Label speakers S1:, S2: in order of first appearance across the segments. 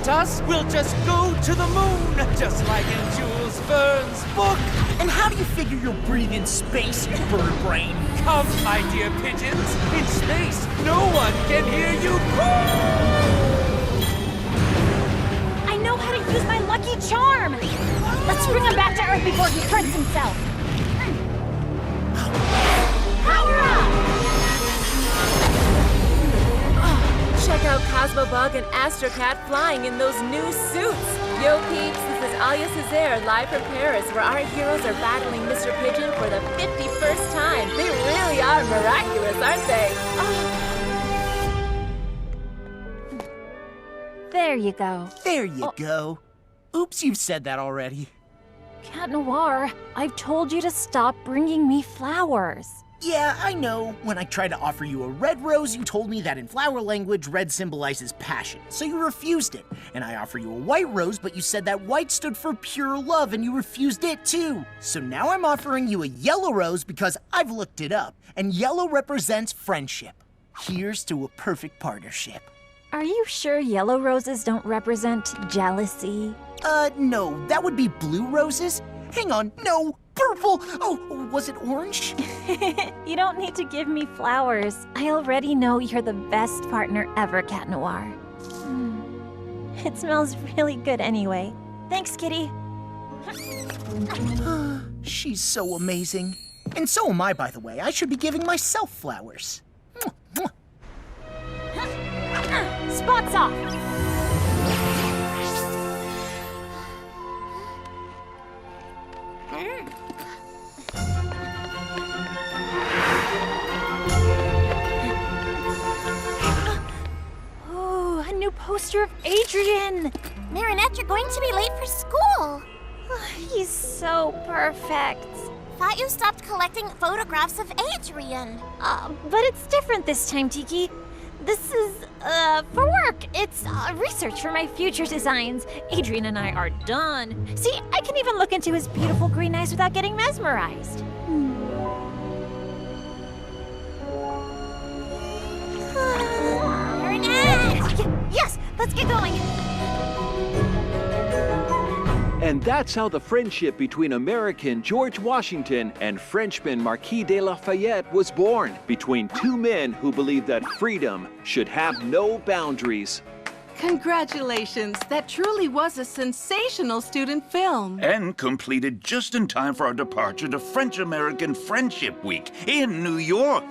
S1: us, we'll just go to the moon, just like in Jules Verne's book.
S2: And how do you figure you'll breathe in space, you bird brain?
S1: Come, my dear pigeons, in space, no one can hear you call.
S3: I know how to use my lucky charm. Let's bring him back to Earth before he hurts himself. Power up!
S4: Check out Cosmobug and Astrocat flying in those new suits. Yo peeps, this is Alia Césaire live from Paris, where our heroes are battling Mr. Pigeon for the 51st time. They really are miraculous, aren't they?
S3: There you go.
S2: There you go. Oops, you've said that already.
S3: Cat Noir, I've told you to stop bringing me flowers.
S2: Yeah, I know. When I tried to offer you a red rose, you told me that in flower language, red symbolizes passion, so you refused it. And I offer you a white rose, but you said that white stood for pure love, and you refused it too. So now I'm offering you a yellow rose because I've looked it up, and yellow represents friendship. Here's to a perfect partnership.
S3: Are you sure yellow roses don't represent jealousy?
S2: No, that would be blue roses. Hang on, no, purple. Oh, was it orange?
S3: You don't need to give me flowers. I already know you're the best partner ever, Cat Noir. It smells really good anyway. Thanks, Kitty.
S2: She's so amazing. And so am I, by the way. I should be giving myself flowers.
S3: Spots off! Oh, a new poster of Adrian!
S5: Marinette, you're going to be late for school.
S3: He's so perfect.
S5: Thought you stopped collecting photographs of Adrian.
S3: But it's different this time, Tiki. This is, for work. It's research for my future designs. Adrian and I are done. See, I can even look into his beautiful green eyes without getting mesmerized.
S5: Marinette!
S3: Yes, let's get going.
S6: And that's how the friendship between American George Washington and Frenchman Marquis de Lafayette was born, between two men who believed that freedom should have no boundaries.
S7: Congratulations! That truly was a sensational student film.
S8: And completed just in time for our departure to French-American Friendship Week in New York.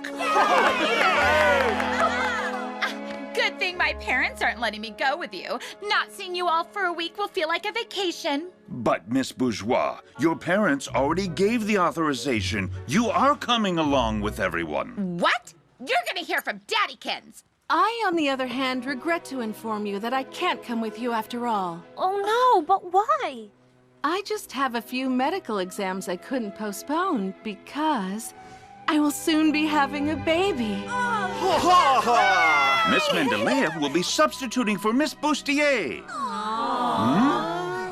S9: Good thing my parents aren't letting me go with you. Not seeing you all for a week will feel like a vacation.
S8: But, Miss Bourgeois, your parents already gave the authorization. You are coming along with everyone.
S9: What? You're gonna hear from Daddykins.
S7: I, on the other hand, regret to inform you that I can't come with you after all.
S3: Oh no, but why?
S7: I just have a few medical exams I couldn't postpone because I will soon be having a baby.
S8: Miss Mendeleev will be substituting for Miss Bustier.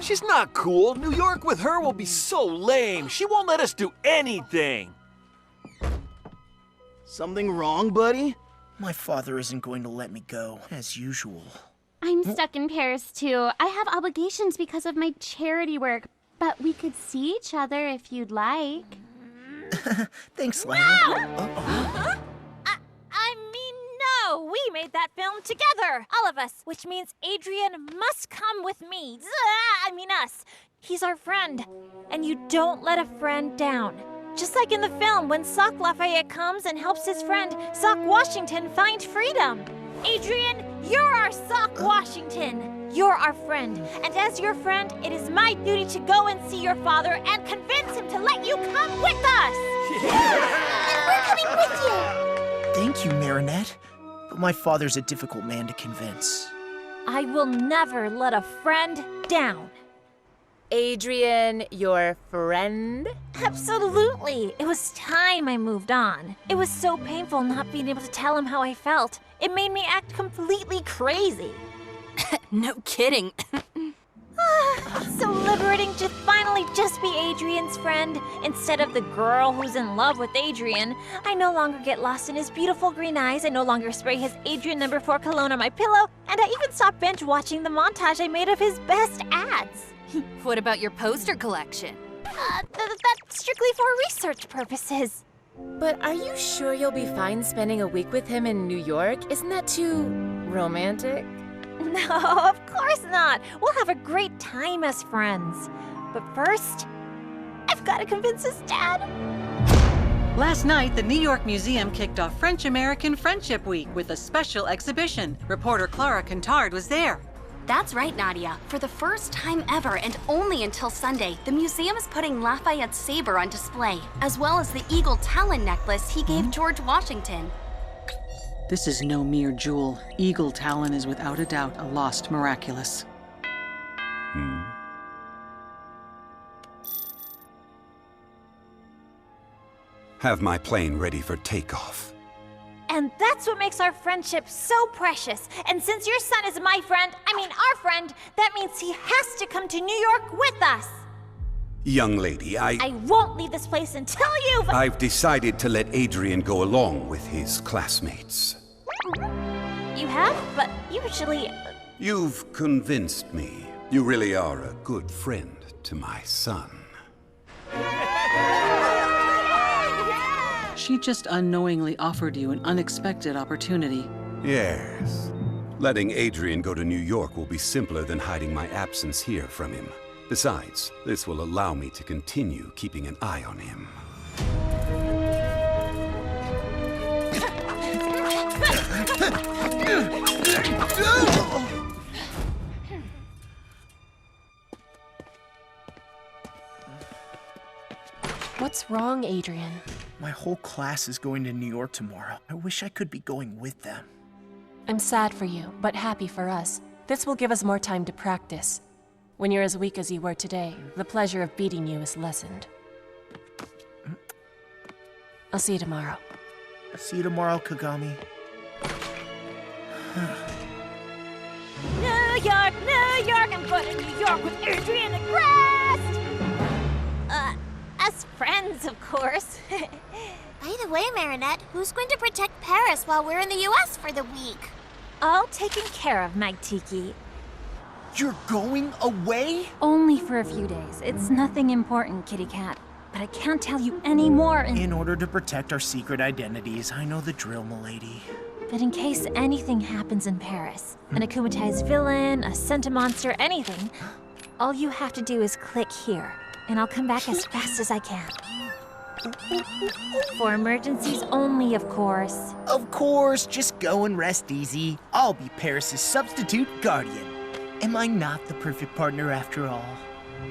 S1: She's not cool. New York with her will be so lame. She won't let us do anything.
S2: Something wrong, buddy? My father isn't going to let me go, as usual.
S5: I'm stuck in Paris, too. I have obligations because of my charity work, but we could see each other if you'd like.
S2: Thanks, Lana.
S3: I mean, no! We made that film together! All of us! Which means Adrian must come with me. I mean us. He's our friend. And you don't let a friend down. Just like in the film, when Sock Lafayette comes and helps his friend, Sock Washington, find freedom. Adrian, you're our Sock Washington. You're our friend. And as your friend, it is my duty to go and see your father and convince him to let you come with us.
S5: And we're coming with you.
S2: Thank you, Marinette. But my father's a difficult man to convince.
S3: I will never let a friend down.
S4: Adrian, your friend?
S3: Absolutely. It was time I moved on. It was so painful not being able to tell him how I felt. It made me act completely crazy.
S10: No kidding.
S3: So liberating to finally just be Adrian's friend instead of the girl who's in love with Adrian. I no longer get lost in his beautiful green eyes. I no longer spray his Adrian No. 4 cologne on my pillow. And I even stopped binge watching the montage I made of his best ads.
S10: What about your poster collection?
S3: That's strictly for research purposes.
S4: But are you sure you'll be fine spending a week with him in New York? Isn't that too romantic?
S3: No, of course not. We'll have a great time as friends. But first, I've got to convince his dad.
S11: Last night, the New York Museum kicked off French-American Friendship Week with a special exhibition. Reporter Clara Contard was there.
S10: That's right, Nadia. For the first time ever, and only until Sunday, the museum is putting Lafayette's saber on display, as well as the eagle talon necklace he gave George Washington.
S11: This is no mere jewel. Eagle talon is without a doubt a lost miraculous.
S12: Have my plane ready for takeoff.
S3: And that's what makes our friendship so precious. And since your son is my friend, our friend, that means he has to come to New York with us.
S12: Young lady,
S3: I won't leave this place until you've...
S12: I've decided to let Adrian go along with his classmates.
S3: You have? But usually...
S12: You've convinced me. You really are a good friend to my son.
S11: She just unknowingly offered you an unexpected opportunity.
S12: Yes. Letting Adrian go to New York will be simpler than hiding my absence here from him. Besides, this will allow me to continue keeping an eye on him.
S13: What's wrong, Adrian?
S2: My whole class is going to New York tomorrow. I wish I could be going with them.
S13: I'm sad for you, but happy for us. This will give us more time to practice. When you're as weak as you were today, the pleasure of beating you is lessened. I'll see you tomorrow.
S2: See you tomorrow, Kagami.
S3: New York, New York, I'm going to New York with Adrian and Crest! As friends, of course.
S14: By the way, Marinette, who's going to protect Paris while we're in the U.S. for the week?
S3: All taken care of, Mike Tiki.
S2: You're going away?
S3: Only for a few days. It's nothing important, Kitty Cat. But I can't tell you any more.
S2: In order to protect our secret identities, I know the drill, milady.
S3: But in case anything happens in Paris, an akumatized villain, a centimonster, anything, all you have to do is click here, and I'll come back as fast as I can. For emergencies only, of course.
S2: Of course, just go and rest easy. I'll be Paris's substitute guardian. Am I not the perfect partner after all?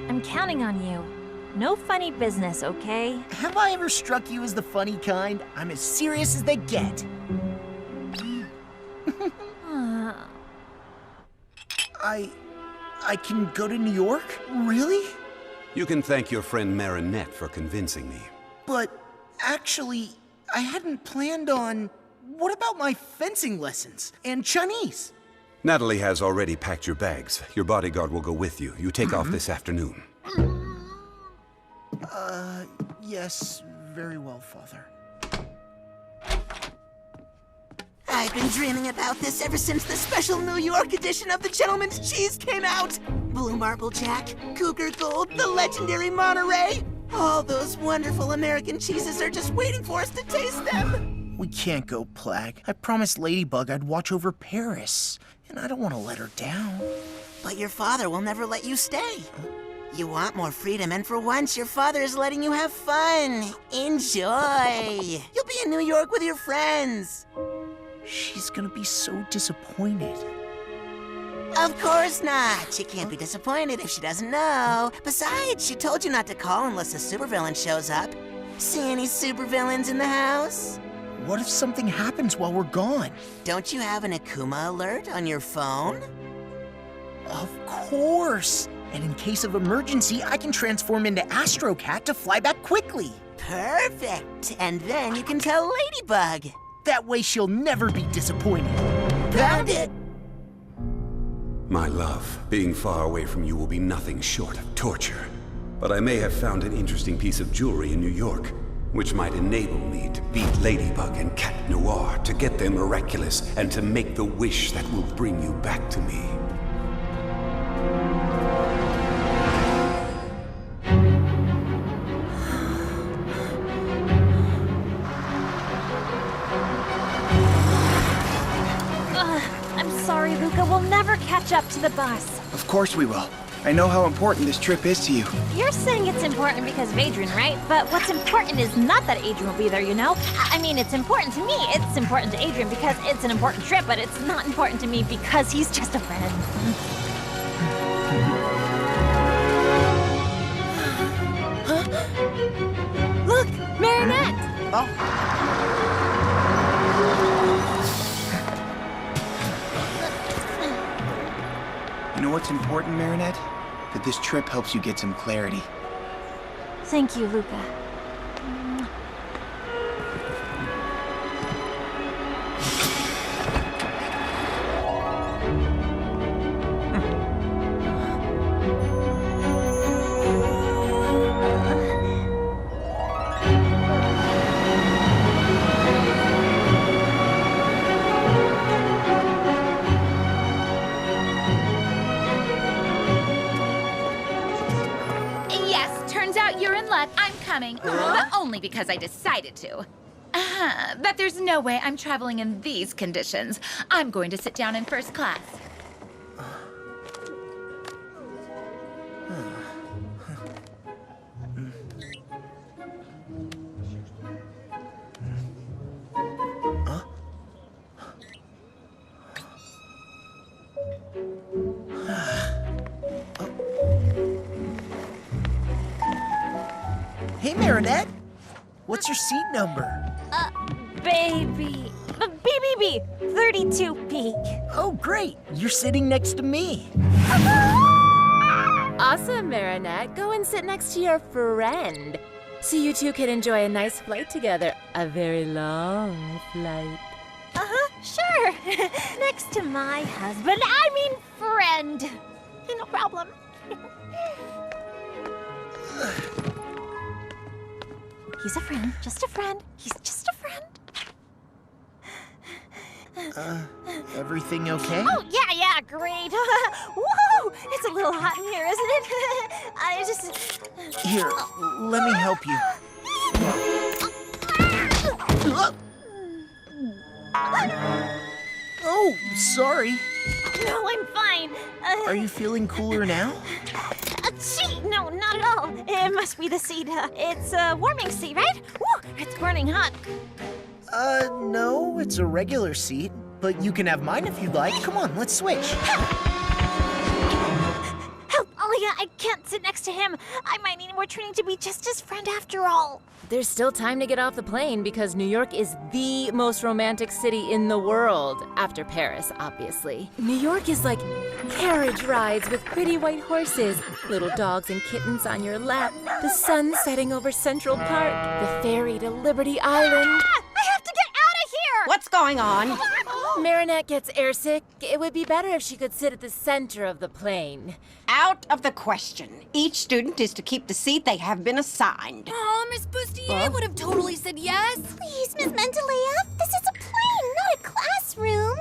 S3: I'm counting on you. No funny business, okay?
S2: Have I ever struck you as the funny kind? I'm as serious as they get. I can go to New York? Really?
S12: You can thank your friend Marinette for convincing me.
S2: But actually, I hadn't planned on... What about my fencing lessons and Chinese?
S12: Natalie has already packed your bags. Your bodyguard will go with you. You take off this afternoon.
S2: Yes, very well, Father.
S15: I've been dreaming about this ever since the special New York edition of the Gentleman's Cheese came out. Blue Marble Jack, Cougar Gold, the legendary Monterey. All those wonderful American cheeses are just waiting for us to taste them.
S2: We can't go, Plag. I promised Ladybug I'd watch over Paris, and I don't want to let her down.
S15: But your father will never let you stay. You want more freedom, and for once, your father is letting you have fun. Enjoy. You'll be in New York with your friends.
S2: She's gonna be so disappointed.
S15: Of course not. She can't be disappointed if she doesn't know. Besides, she told you not to call unless a supervillain shows up. See any supervillains in the house?
S2: What if something happens while we're gone?
S15: Don't you have an Akuma alert on your phone?
S2: Of course! And in case of emergency, I can transform into Astro Cat to fly back quickly.
S15: Perfect! And then you can tell Ladybug.
S2: That way she'll never be disappointed.
S15: Found it!
S12: My love, being far away from you will be nothing short of torture. But I may have found an interesting piece of jewelry in New York, which might enable me to beat Ladybug and Cat Noir, to get them miraculous, and to make the wish that will bring you back to me.
S3: I'm sorry, Luca. We'll never catch up to the bus.
S16: Of course we will. I know how important this trip is to you.
S3: You're saying it's important because of Adrian, right? But what's important is not that Adrian will be there, you know? I mean, it's important to me. It's important to Adrian because it's an important trip, but it's not important to me because he's just a friend.
S4: Look, Marinette!
S2: Oh.
S16: You know what's important, Marinette? That this trip helps you get some clarity.
S3: Thank you, Luca.
S9: I'm coming, but only because I decided to. But there's no way I'm traveling in these conditions. I'm going to sit down in first class.
S2: Hey, Marinette. What's your seat number?
S3: Baby. BBB, 32B.
S2: Oh, great. You're sitting next to me.
S4: Awesome, Marinette. Go and sit next to your friend. So you two can enjoy a nice flight together. A very long flight.
S3: Sure. Next to my husband. I mean friend. No problem. He's a friend, just a friend. He's just a friend.
S2: Everything okay?
S3: Oh, yeah, great. Woo! It's a little hot in here, isn't it? I just...
S2: Here, let me help you. Oh, sorry.
S3: No, I'm fine.
S2: Are you feeling cooler now?
S3: Gee, no, not at all. It must be the seat. It's a warming seat, right? Woo! It's burning hot.
S2: No, it's a regular seat. But you can have mine if you'd like. Come on, let's switch.
S3: Help, Alia, I can't sit next to him. I might need more training to be just his friend after all.
S4: There's still time to get off the plane because New York is the most romantic city in the world, after Paris, obviously. New York is like carriage rides with pretty white horses, little dogs and kittens on your lap, the sun setting over Central Park, the ferry to Liberty Island.
S3: I have to get out of here!
S17: What's going on?
S4: Marinette gets airsick. It would be better if she could sit at the center of the plane.
S17: Out of the question. Each student is to keep the seat they have been assigned.
S10: Oh, Miss Bustier would have totally said yes.
S14: Please, Miss Mentalea, this is a plane, not a classroom.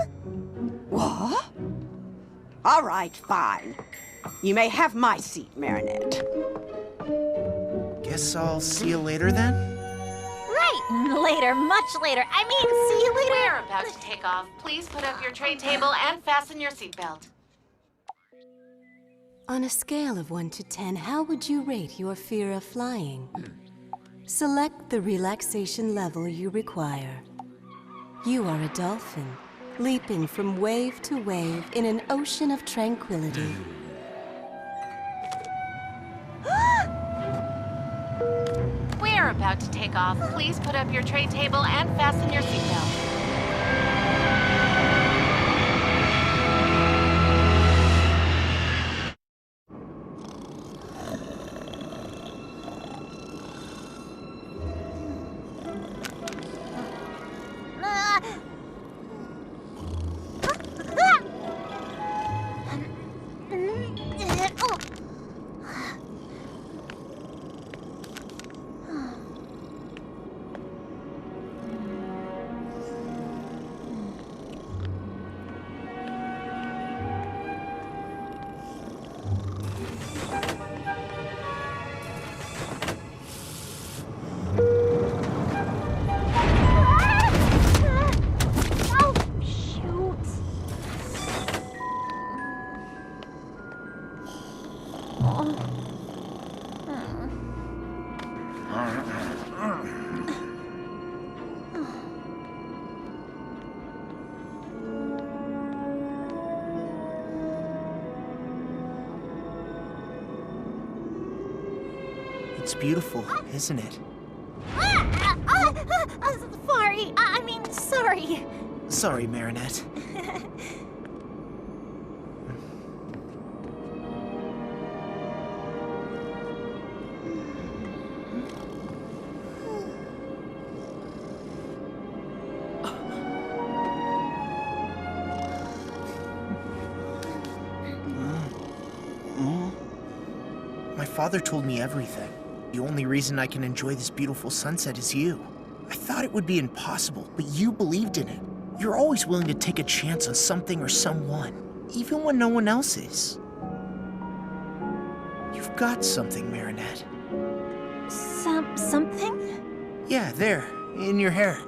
S17: What? All right, fine. You may have my seat, Marinette.
S2: Guess I'll see you later then?
S3: Right, later, much later. I mean, see you later.
S13: We're about to take off. Please put up your tray table and fasten your seatbelt.
S18: On a scale of 1 to 10, how would you rate your fear of flying? Select the relaxation level you require. You are a dolphin, leaping from wave to wave in an ocean of tranquility.
S13: We're about to take off. Please put up your tray table and fasten your seatbelt.
S2: It's beautiful, isn't it?
S3: Sorry.
S2: Sorry, Marinette. My father told me everything. The only reason I can enjoy this beautiful sunset is you. I thought it would be impossible, but you believed in it. You're always willing to take a chance on something or someone, even when no one else is. You've got something, Marinette.
S3: Something?
S2: Yeah, there, in your hair.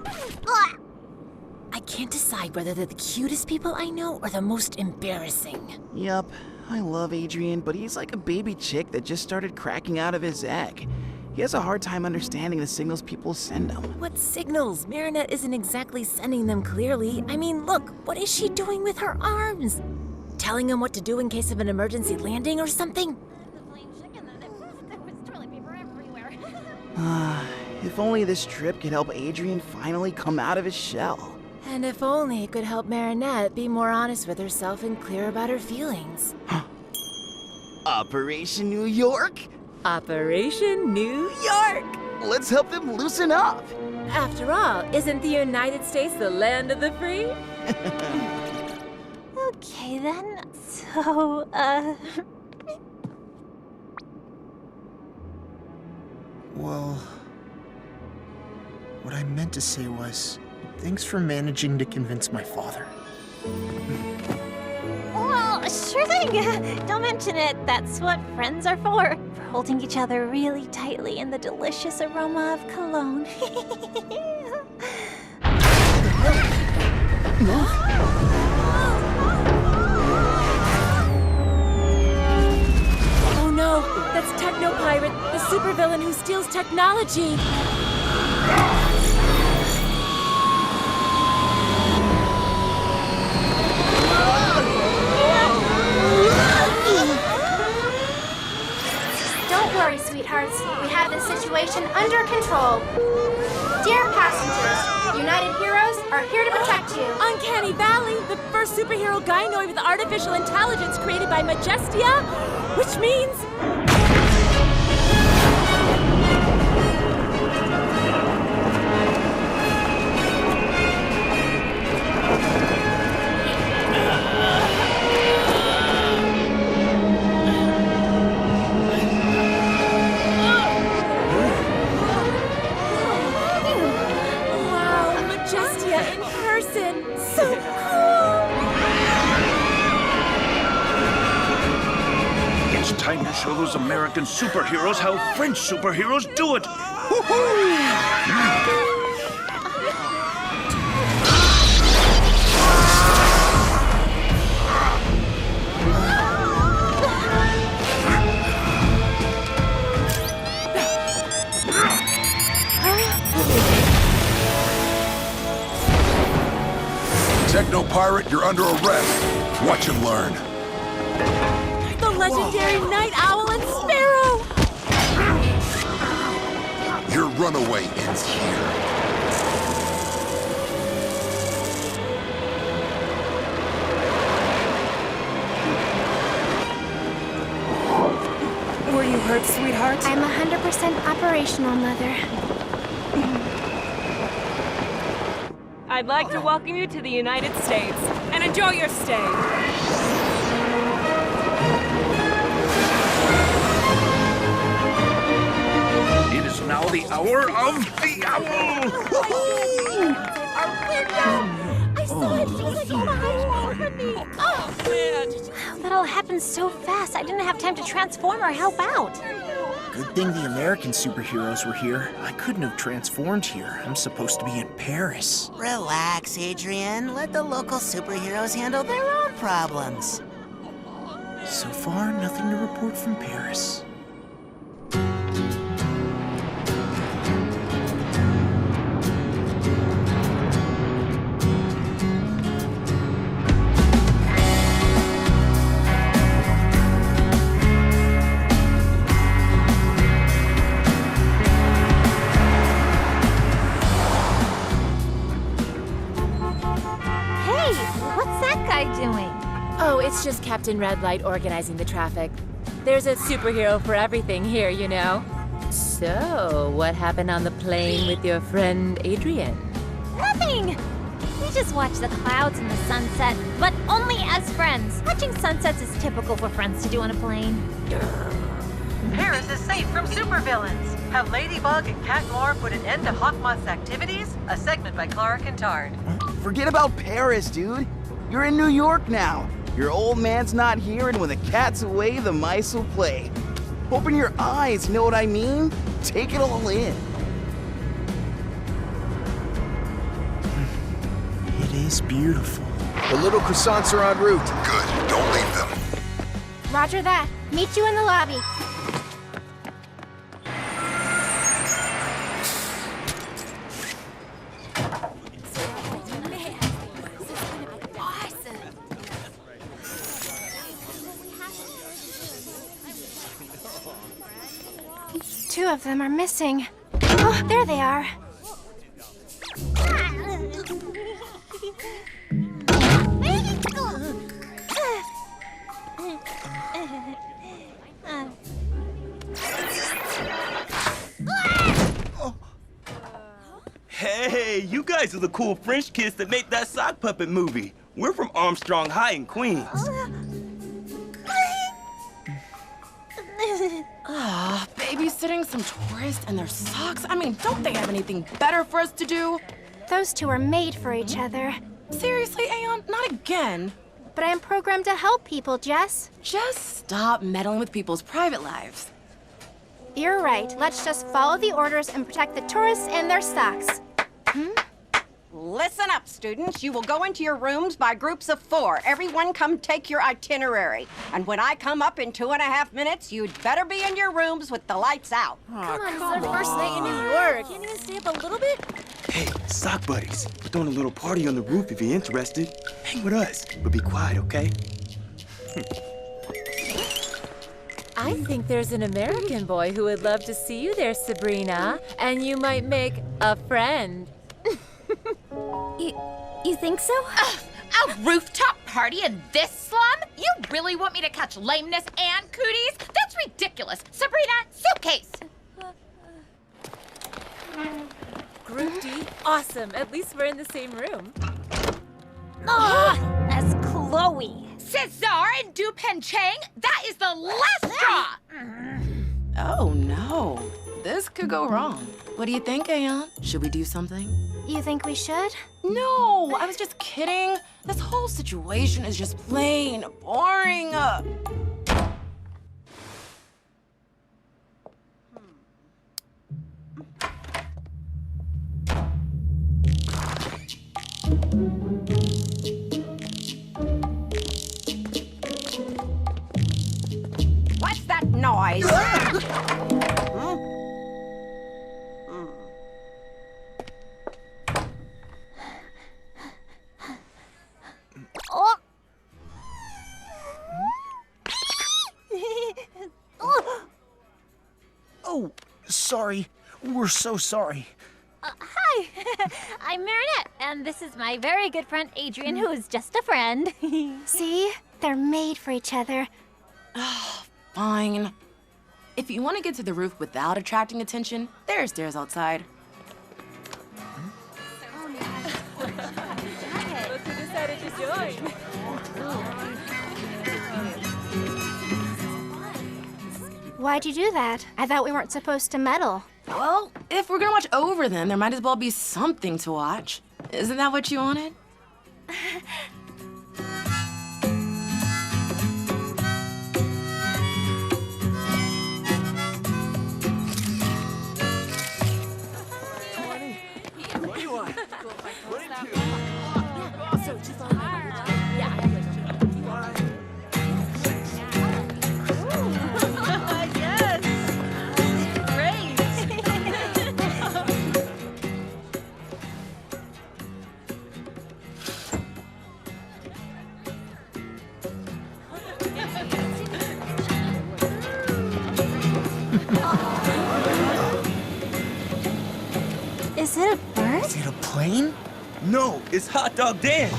S19: I can't decide whether they're the cutest people I know or the most embarrassing.
S20: Yup, I love Adrian, but he's like a baby chick that just started cracking out of his egg. He has a hard time understanding the signals people send him.
S19: What signals? Marinette isn't exactly sending them clearly. I mean, look, what is she doing with her arms? Telling him what to do in case of an emergency landing or something?
S20: If only this trip could help Adrian finally come out of his shell.
S19: And if only it could help Marinette be more honest with herself and clear about her feelings.
S20: Operation New York?
S19: Operation New York!
S20: Let's help them loosen up!
S4: After all, isn't the United States the land of the free?
S3: Okay then, so,
S2: Well, what I meant to say was, thanks for managing to convince my father.
S3: Well, sure thing. Don't mention it. That's what friends are for holding each other really tightly in the delicious aroma of cologne.
S4: Oh no, that's Techno Pirate, the supervillain who steals technology.
S21: Don't worry, sweethearts. We have the situation under control. Dear passengers, United Heroes are here to protect you.
S4: Uncanny Valley, the first superhero gynoid with artificial intelligence created by Majestia, which means...
S8: Time to show those American superheroes how French superheroes do it! Woohoo!
S22: Techno Pirate, you're under arrest. Watch and learn.
S4: The legendary Night Owl and Sparrow!
S22: Your runaway ends here.
S19: Were you hurt, sweetheart?
S21: I'm 100% operational, Mother.
S4: I'd like to welcome you to the United States and enjoy your stay.
S8: It is now the hour of the owl!
S3: Our window! I saw it! She was like behind me! Oh, man! That all happened so fast, I didn't have time to transform or help out.
S2: Good thing the American superheroes were here. I couldn't have transformed here. I'm supposed to be in Paris.
S15: Relax, Adrian. Let the local superheroes handle their own problems.
S2: So far, nothing to report from Paris.
S19: it's just Captain Red Light organizing the traffic. There's a superhero for everything here, you know. So, what happened on the plane with your friend Adrian?
S3: Nothing! We just watch the clouds and the sunset, but only as friends. Watching sunsets is typical for friends to do on a plane.
S11: Paris is safe from supervillains. Have Ladybug and Cat Noir put an end to Hawkmoth's activities? A segment by Clara Kintard.
S20: Forget about Paris, dude. You're in New York now. Your old man's not here, and when the cat's away, the mice will play. Open your eyes, you know what I mean? Take it all in.
S2: It is beautiful.
S16: The little croissants are en route. Good, don't leave them.
S21: Roger that. Meet you in the lobby. Two of them are missing. Oh, there they are.
S6: Hey, you guys are the cool French kids that made that sock puppet movie. We're from Armstrong High in Queens.
S7: Babysitting some tourists and their socks? I mean, don't they have anything better for us to do?
S21: Those two are made for each other.
S7: Seriously, Aeon? Not again.
S21: But I'm programmed to help people, Jess.
S7: Just stop meddling with people's private lives.
S21: You're right. Let's just follow the orders and protect the tourists and their socks.
S17: Listen up, students. You will go into your rooms by groups of 4. Everyone come take your itinerary. And when I come up in 2.5 minutes, you'd better be in your rooms with the lights out.
S19: Come on, it's our first night in New York. Can't even stay up a little bit?
S6: Hey, sock buddies, we're throwing a little party on the roof if you're interested. Hang with us, but be quiet, okay?
S19: I think there's an American boy who would love to see you there, Sabrina. And you might make a friend.
S21: You think so?
S9: A rooftop party in this slum? You really want me to catch lameness and cooties? That's ridiculous. Sabrina, suitcase.
S19: Group D, awesome. At least we're in the same room.
S3: That's Chloe.
S9: Cesar and Dupen Chang, that is the last straw.
S7: Oh, no. This could go wrong. What do you think, Aeon? Should we do something?
S21: You think we should?
S7: No, I was just kidding. This whole situation is just plain boring.
S17: What's that noise?
S2: Oh, sorry. We're so sorry.
S3: Hi, I'm Marinette, and this is my very good friend Adrian, who is just a friend.
S21: See? They're made for each other.
S7: Fine. If you want to get to the roof without attracting attention, there are stairs outside.
S19: Look who decided to join.
S21: Why'd you do that? I thought we weren't supposed to meddle.
S7: Well, if we're gonna watch over them, there might as well be something to watch. Isn't that what you wanted?
S1: What do you want?
S3: Is it a bird?
S2: Is it a plane?
S6: No, it's Hot Dog Dan.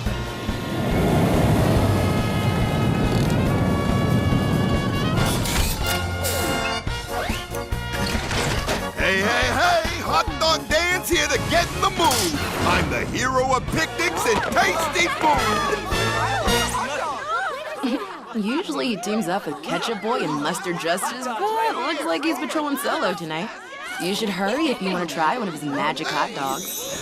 S22: to get in the mood. I'm the hero of picnics and tasty food.
S7: Usually he teams up with Ketchup Boy and Mustard Justice, but looks like he's patrolling solo tonight. You should hurry if you want to try one of his magic hot dogs.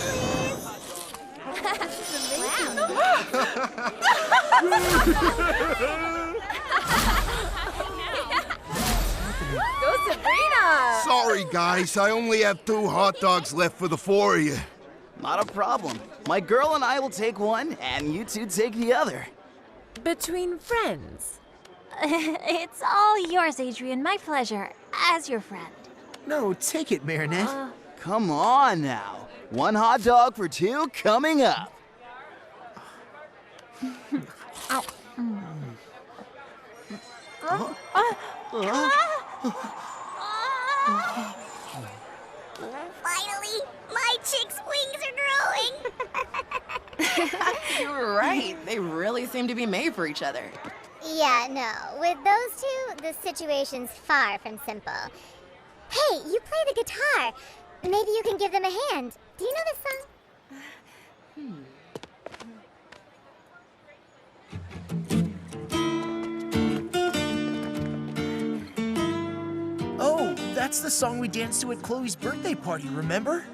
S4: Go Sabrina!
S22: Sorry, guys. I only have 2 hot dogs left for the 4 of you.
S20: Not a problem. My girl and I will take one, and you two take the other.
S19: Between friends.
S3: It's all yours, Adrian. My pleasure. As your friend.
S2: No, take it, Marinette.
S20: Come on now. 1 hot dog for 2 coming up.
S3: Ow.
S14: Finally, my chick's wings are growing.
S7: You were right. They really seem to be made for each other.
S14: Yeah, no. With those two, the situation's far from simple. Hey, you play the guitar. Maybe you can give them a hand. Do you know this song?
S2: Oh, that's the song we danced to at Chloe's birthday party, remember?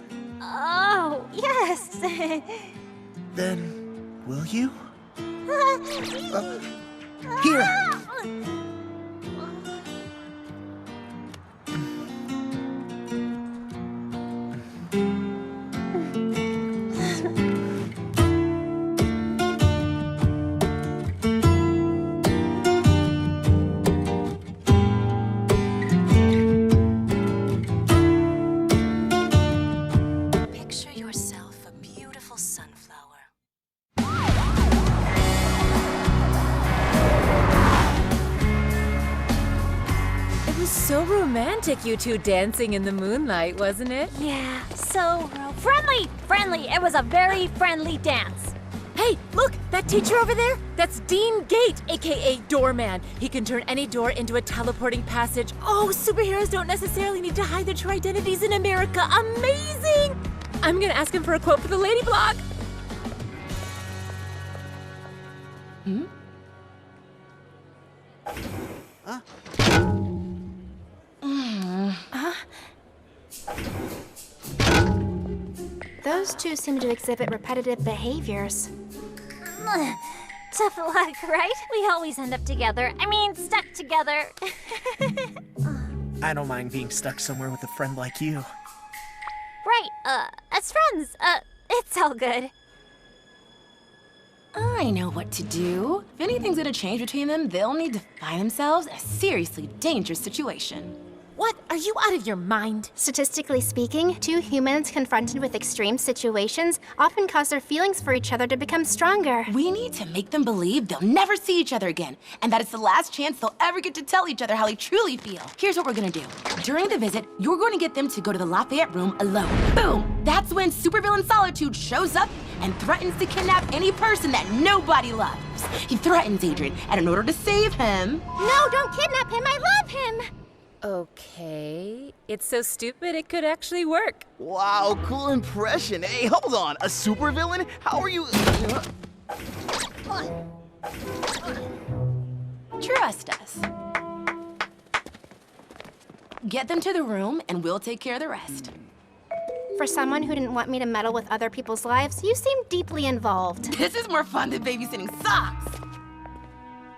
S3: Oh, yes.
S2: Then, will you? Here.
S18: Picture yourself a beautiful sunflower.
S19: It was so romantic, you two dancing in the moonlight, wasn't it?
S3: Yeah, so friendly. Friendly. It was a very friendly dance.
S19: Hey, look, that teacher over there? That's Dean Gate, aka Doorman. He can turn any door into a teleporting passage. Oh, superheroes don't necessarily need to hide their true identities in America. Amazing! I'm gonna ask him for a quote for the Lady blog.
S21: Those two seem to exhibit repetitive behaviors.
S3: Tough luck, right? We always end up together. I mean, stuck together.
S2: I don't mind being stuck somewhere with a friend like you.
S3: Right, as friends, it's all good.
S7: I know what to do. If anything's gonna change between them, they'll need to find themselves in a seriously dangerous situation.
S21: What? Are you out of your mind? Statistically speaking, 2 humans confronted with extreme situations often cause their feelings for each other to become stronger.
S7: We need to make them believe they'll never see each other again, and that it's the last chance they'll ever get to tell each other how they truly feel. Here's what we're gonna do. During the visit, you're going to get them to go to the Lafayette room alone. Boom! That's when supervillain Solitude shows up and threatens to kidnap any person that nobody loves. He threatens Adrian, and in order to save him...
S21: No, don't kidnap him! I love him!
S19: Okay, it's so stupid it could actually work.
S20: Wow, cool impression. Hey, hold on. A supervillain? How are you...
S7: Trust us. Get them to the room, and we'll take care of the rest.
S21: For someone who didn't want me to meddle with other people's lives, you seem deeply involved.
S7: This is more fun than babysitting socks.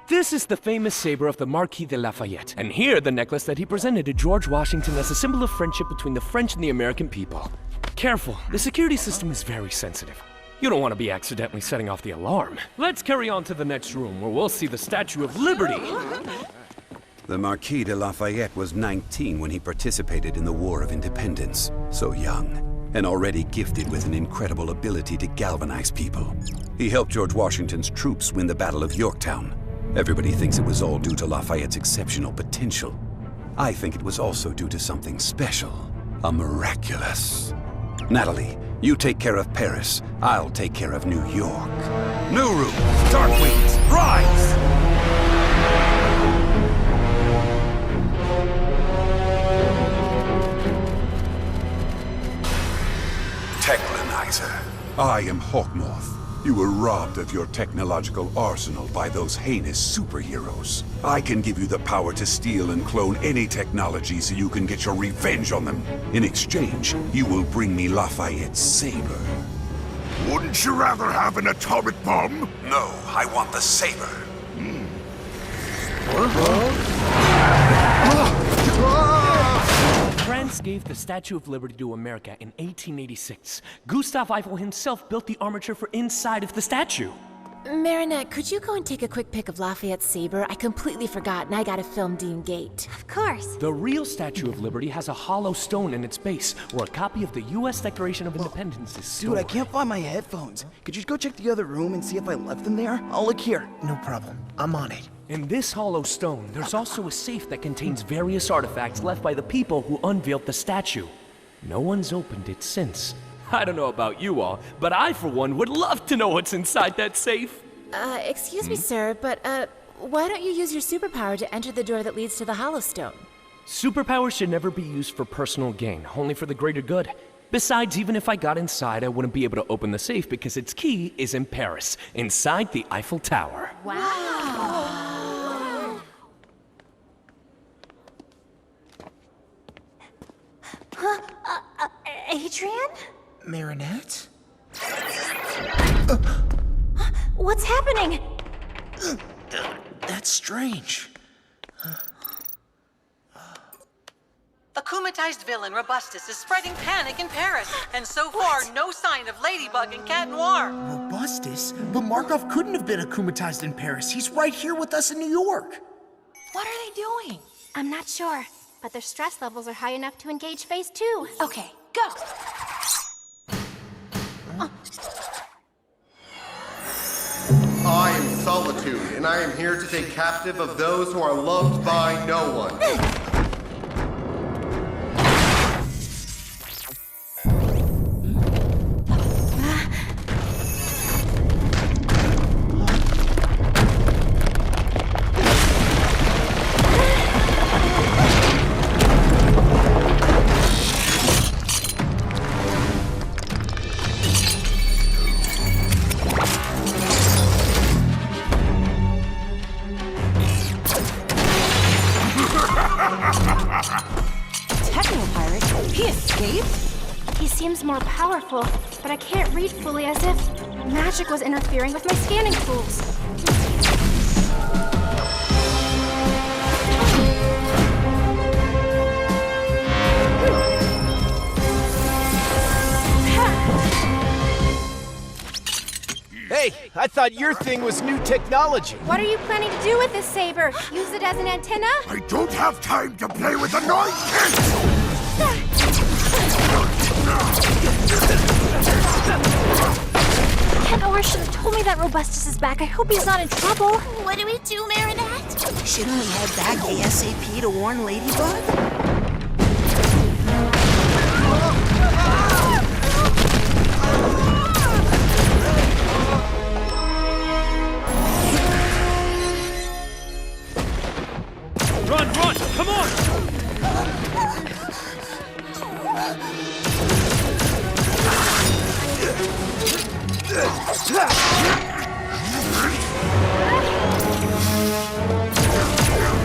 S1: This is the famous saber of the Marquis de Lafayette, and here the necklace that he presented to George Washington as a symbol of friendship between the French and the American people. Careful, the security system is very sensitive. You don't want to be accidentally setting off the alarm. Let's carry on to the next room, where we'll see the Statue of Liberty.
S5: The Marquis de Lafayette was 19 when he participated in the War of Independence. So young, and already gifted with an incredible ability to galvanize people. He helped George Washington's troops win the Battle of Yorktown. Everybody thinks it was all due to Lafayette's exceptional potential. I think it was also due to something special, a miraculous. Natalie, you take care of Paris. I'll take care of New York. New room, Darkwings, rise! Techlanizer. I am Hawkmoth. You were robbed of your technological arsenal by those heinous superheroes. I can give you the power to steal and clone any technology so you can get your revenge on them. In exchange, you will bring me Lafayette's saber.
S22: Wouldn't you rather have an atomic bomb?
S5: No, I want the saber.
S1: France gave the Statue of Liberty to America in 1886. Gustav Eiffel himself built the armature for inside of the statue.
S19: Marinette, could you go and take a quick pic of Lafayette's saber? I completely forgot, and I gotta film Dean Gate.
S3: Of course.
S1: The real Statue of Liberty has a hollow stone in its base, where a copy of the U.S. Declaration of Independence is stored.
S20: Dude, I can't find my headphones. Could you go check the other room and see if I left them there? I'll look here.
S2: No problem. I'm on it.
S1: In this hollow stone, there's also a safe that contains various artifacts left by the people who unveiled the statue. No one's opened it since. I don't know about you all, but I, for one, would love to know what's inside that safe.
S19: Excuse me, sir, but, why don't you use your superpower to enter the door that leads to the hollow stone?
S1: Superpowers should never be used for personal gain, only for the greater good. Besides, even if I got inside, I wouldn't be able to open the safe because its key is in Paris, inside the Eiffel Tower.
S3: Wow. Huh? Adrian?
S2: Marinette?
S3: What's happening?
S2: That's strange.
S11: The akumatized villain Robustus is spreading panic in Paris, and so far, no sign of Ladybug and Cat Noir.
S2: Robustus? But Markov couldn't have been akumatized in Paris. He's right here with us in New York.
S21: What are they doing? I'm not sure, but their stress levels are high enough to engage phase 2. Okay, go!
S10: I am Solitude, and I am here to take captive of those who are loved by no one.
S21: More powerful, but I can't read fully, as if magic was interfering with my scanning tools.
S12: Hey, I thought your thing was new technology.
S21: What are you planning to do with this saber? Use it as an antenna?
S22: I don't have time to play with the noise cancel!
S3: Cat Noir should have told me that Robustus is back. I hope he's not in trouble.
S15: What do we do, Marinette? Shouldn't we head back ASAP to warn Ladybug?
S1: Run, run! Come on!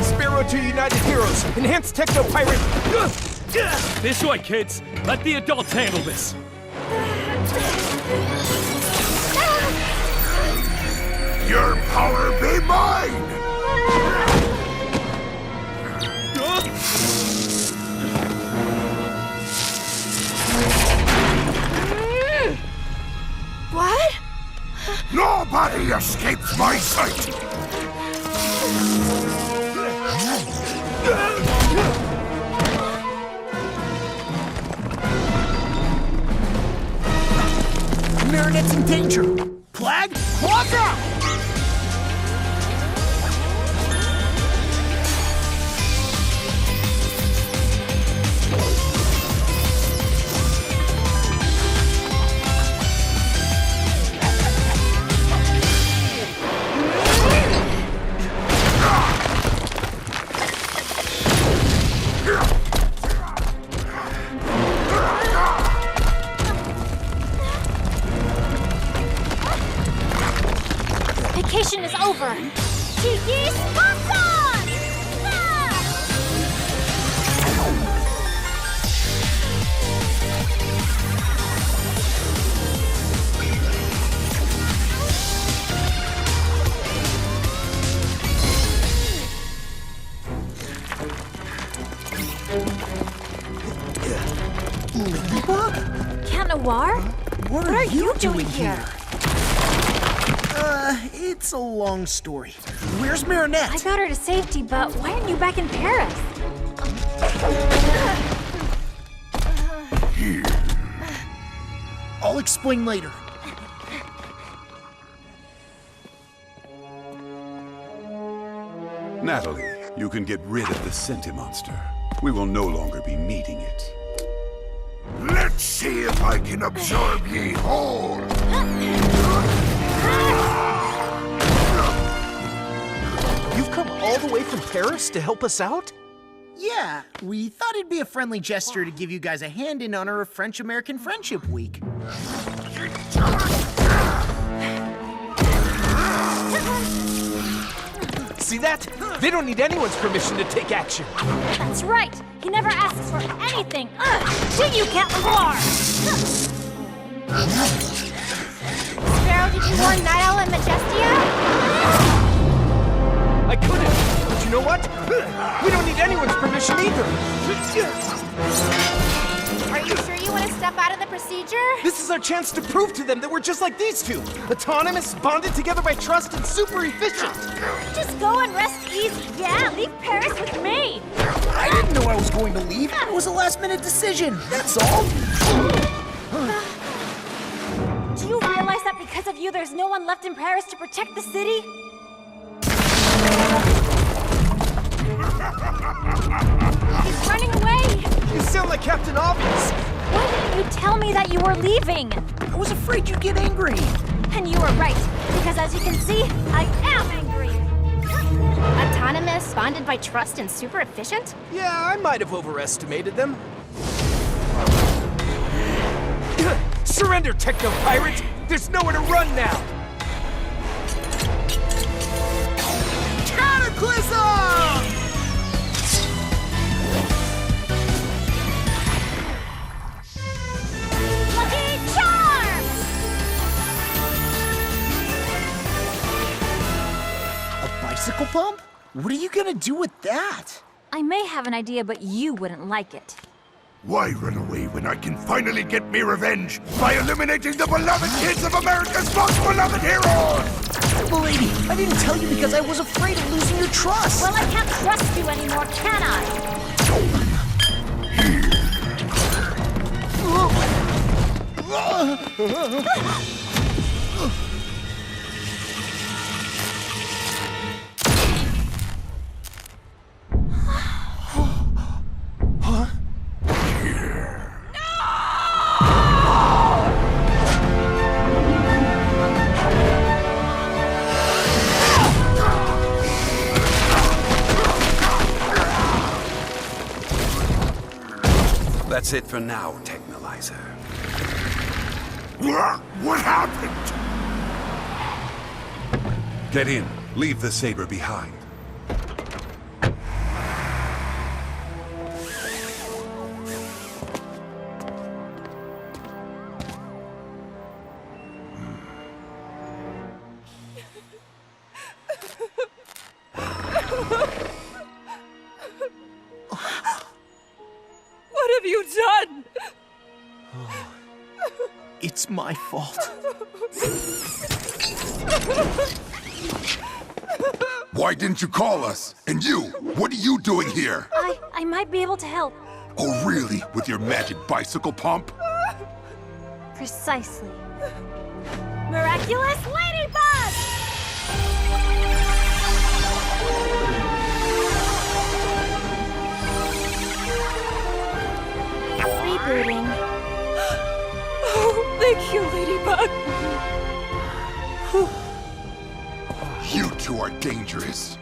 S12: Sparrow to United Heroes! Enhanced Techno Pirate!
S1: This way, kids! Let the adults handle this!
S22: Your power be mine!
S21: What?
S22: Nobody escapes my sight!
S2: Marinette's in danger! Plag, walk out!
S3: over. Tiki Sponson!
S2: Ladybug?
S3: Noir?
S2: What are you
S3: doing here?
S2: It's a long story. Where's Marinette?
S3: I got her to safety, but why aren't you back in Paris?
S2: I'll explain later.
S5: Natalie, you can get rid of the Sentimonster. We will no longer be meeting it.
S22: Let's see if I can absorb ye whole.
S12: You've come all the way from Paris to help us out?
S2: Yeah, we thought it'd be a friendly gesture to give you guys a hand in honor of French-American Friendship Week.
S12: See that? They don't need anyone's permission to take action.
S3: That's right. He never asks for anything. Do you, Cat Noir?
S21: Sparrow, did you warn Night Owl and Majestia?
S12: I couldn't, but you know what? We don't need anyone's permission either.
S21: Are you sure you want to step out of the procedure?
S12: This is our chance to prove to them that we're just like these two. Autonomous, bonded together by trust, and super efficient.
S3: Just go and rest easy. Yeah, leave Paris with me.
S2: I didn't know I was going to leave. It was a last-minute decision, that's all.
S3: Do you realize that because of you, there's no one left in Paris to protect the city? He's running away!
S12: You sound like Captain Obvious!
S3: Why didn't you tell me that you were leaving?
S2: I was afraid you'd get angry.
S3: And you were right, because as you can see, I am angry!
S21: Autonomous, bonded by trust, and super efficient?
S12: Yeah, I might have overestimated them. Surrender, Techno-Pirate! There's nowhere to run now!
S2: Cataclysm!
S3: Lucky Charm!
S2: A bicycle pump? What are you gonna do with that?
S3: I may have an idea, but you wouldn't like it.
S22: Why run away when I can finally get me revenge by eliminating the beloved kids of America's most beloved heroes?
S2: Lady, I didn't tell you because I was afraid of losing your trust.
S3: Well, I can't trust you anymore, can I?
S5: That's it for now, Technolyzer.
S22: What happened?
S5: Get in. Leave the saber behind.
S19: What have you done?
S2: It's my fault.
S22: Why didn't you call us? And you, what are you doing here?
S3: I might be able to help.
S22: Oh, really? With your magic bicycle pump?
S3: Precisely. Miraculous Ladybug! Rebooting.
S19: Oh, thank you, Ladybug.
S22: You two are dangerous.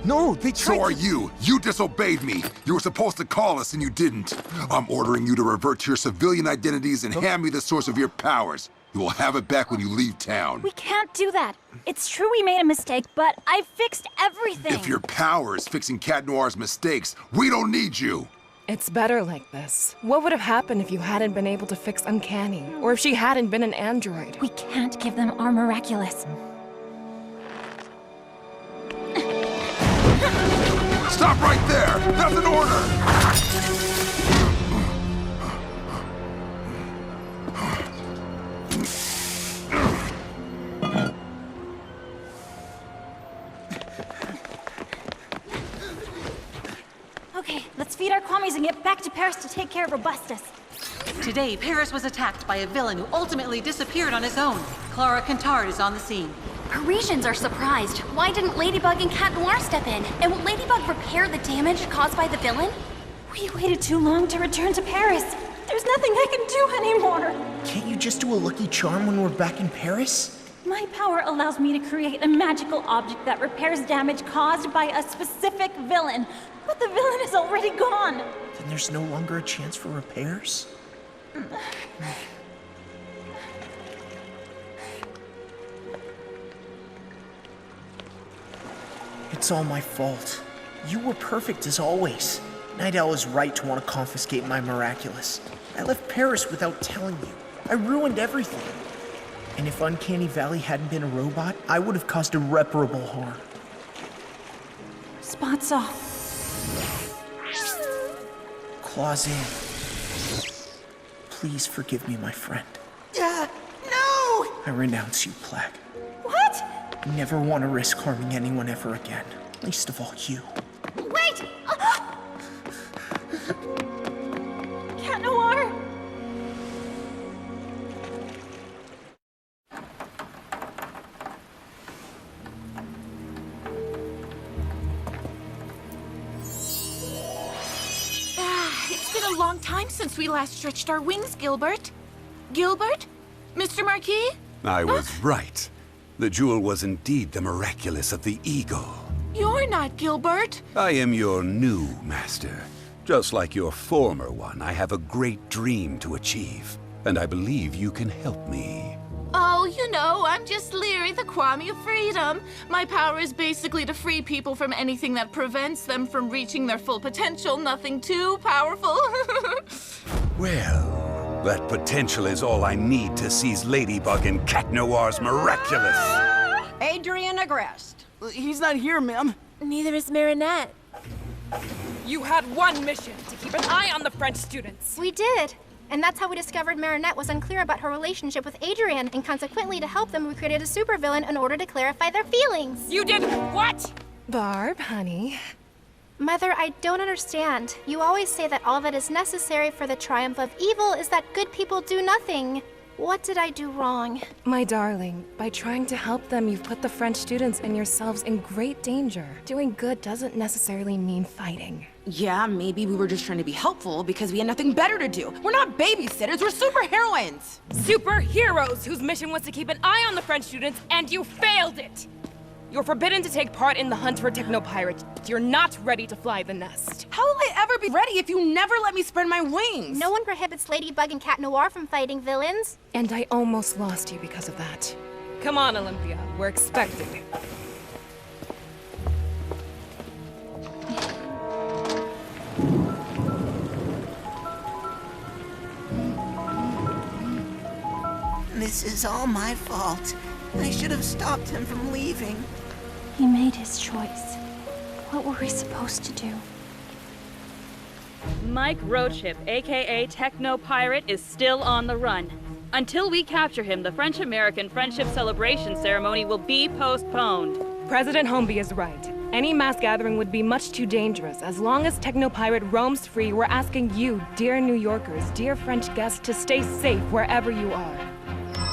S12: No, they tried
S22: So are you. You disobeyed me. You were supposed to call us and you didn't. I'm ordering you to revert to your civilian identities and hand me the source of your powers. You will have it back when you leave town.
S3: We can't do that. It's true we made a mistake, but I've fixed everything.
S22: If your power is fixing Cat Noir's mistakes, we don't need you.
S8: It's better like this. What would have happened if you hadn't been able to fix Uncanny? Or if she hadn't been an android?
S3: We can't give them our miraculous.
S22: Stop right there! That's an order!
S3: Okay, let's feed our commies and get back to Paris to take care of Robustus.
S11: Today, Paris was attacked by a villain who ultimately disappeared on his own. Clara Cantard is on the scene.
S13: Parisians are surprised. Why didn't Ladybug and Cat Noir step in? And will Ladybug repair the damage caused by the villain?
S3: We waited too long to return to Paris. There's nothing I can do anymore.
S2: Can't you just do a lucky charm when we're back in Paris?
S3: My power allows me to create a magical object that repairs damage caused by a specific villain. But the villain is already gone.
S2: Then there's no longer a chance for repairs? It's all my fault. You were perfect as always. Night Owl is right to want to confiscate my miraculous. I left Paris without telling you. I ruined everything. And if Uncanny Valley hadn't been a robot, I would have caused irreparable harm.
S3: Spots off.
S2: Claws in. Please forgive me, my friend.
S15: No!
S2: I renounce you, Plague.
S3: What?
S2: I never want to risk harming anyone ever again. Least of all you.
S3: Wait! Cat Noir!
S7: It's been a long time since we last stretched our wings, Gilbert. Gilbert? Mr. Marquis?
S5: I was right. The jewel was indeed the miraculous of the eagle.
S7: You're not Gilbert.
S5: I am your new master. Just like your former one, I have a great dream to achieve, and I believe you can help me.
S7: Oh, you know, I'm just Leary, the Kwame of Freedom. My power is basically to free people from anything that prevents them from reaching their full potential. Nothing too powerful.
S5: Well, that potential is all I need to seize Ladybug and Cat Noir's miraculous.
S17: Adrian Agrest.
S20: He's not here, ma'am.
S19: Neither is Marinette.
S8: You had one mission, to keep an eye on the French students.
S21: We did. And that's how we discovered Marinette was unclear about her relationship with Adrian, and consequently, to help them, we created a supervillain in order to clarify their feelings.
S8: You did what? Barb, honey.
S21: Mother, I don't understand. You always say that all that is necessary for the triumph of evil is that good people do nothing. What did I do wrong?
S8: My darling, by trying to help them, you've put the French students and yourselves in great danger. Doing good doesn't necessarily mean fighting.
S7: Yeah, maybe we were just trying to be helpful because we had nothing better to do. We're not babysitters, we're superheroines.
S8: Superheroes whose mission was to keep an eye on the French students, and you failed it! You're forbidden to take part in the hunt for Technopirates. You're not ready to fly the nest.
S7: How will I ever be ready if you never let me spread my wings?
S21: No one prohibits Ladybug and Cat Noir from fighting villains.
S8: And I almost lost you because of that. Come on, Olympia. We're expected.
S15: This is all my fault. I should have stopped him from leaving.
S3: He made his choice. What were we supposed to do?
S23: Mike Roadship, aka Techno Pirate, is still on the run. Until we capture him, the French-American Friendship Celebration ceremony will be postponed.
S8: President Holmby is right. Any mass gathering would be much too dangerous. As long as Techno Pirate roams free, we're asking you, dear New Yorkers, dear French guests, to stay safe wherever you are.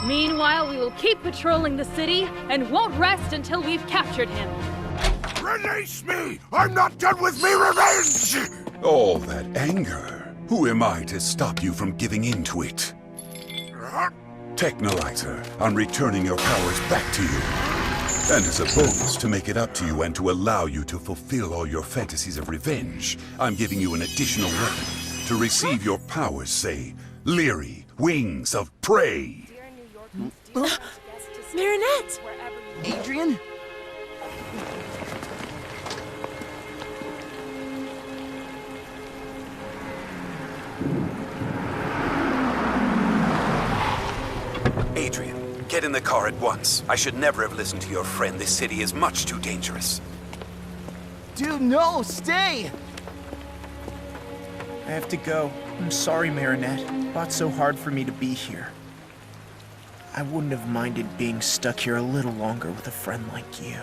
S23: Meanwhile, we will keep patrolling the city and won't rest until we've captured him.
S22: Release me! I'm not done with me revenge!
S5: All that anger. Who am I to stop you from giving in to it? Technolyzer, I'm returning your powers back to you. And as a bonus to make it up to you and to allow you to fulfill all your fantasies of revenge, I'm giving you an additional weapon. To receive your powers, say, Leary, Wings of Prey.
S19: Marinette!
S20: Adrian?
S5: Adrian, get in the car at once. I should never have listened to your friend. This city is much too dangerous.
S20: Dude, no, stay!
S2: I have to go. I'm sorry, Marinette. Fought so hard for me to be here. I wouldn't have minded being stuck here a little longer with a friend like you.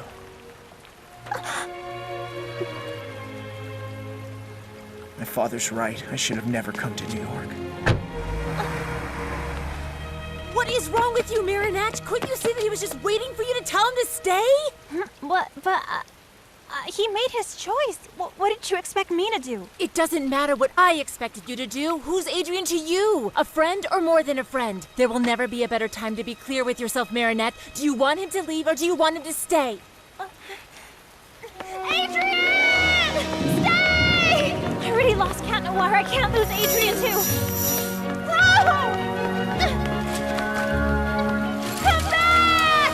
S2: My father's right. I should have never come to New York.
S19: What is wrong with you, Marinette? Couldn't you see that he was just waiting for you to tell him to stay?
S3: What? But he made his choice. What did you expect me to do?
S19: It doesn't matter what I expected you to do. Who's Adrian to you? A friend or more than a friend? There will never be a better time to be clear with yourself, Marinette. Do you want him to leave or do you want him to stay?
S3: Adrian! Stay! I already lost Cat Noir. I can't lose Adrian too. No! Come back!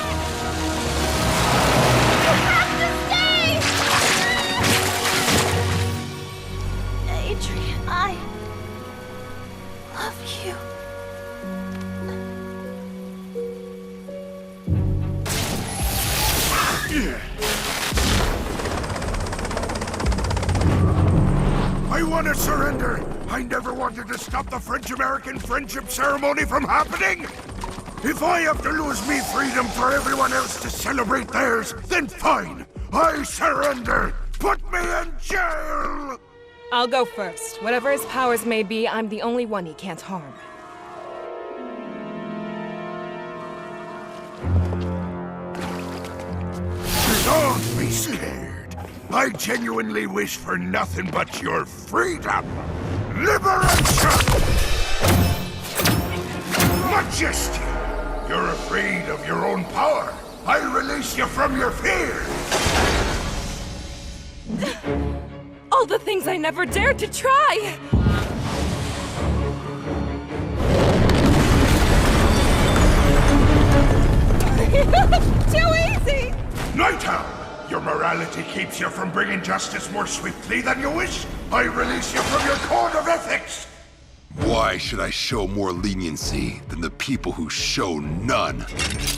S3: You have to stay! Adrian, I love you.
S22: I want to surrender! I never wanted to stop the French-American friendship ceremony from happening! If I have to lose me freedom for everyone else to celebrate theirs, then fine! I surrender! Put me in jail!
S8: I'll go first. Whatever his powers may be, I'm the only one he can't harm.
S22: Don't be scared. I genuinely wish for nothing but your freedom. Liberation! Majesty! You're afraid of your own power. I release you from your fear.
S8: All the things I never dared to try!
S22: Too easy! Night Owl! Your morality keeps you from bringing justice more swiftly than you wish. I release you from your code of ethics. Why should I show more leniency than the people who show none?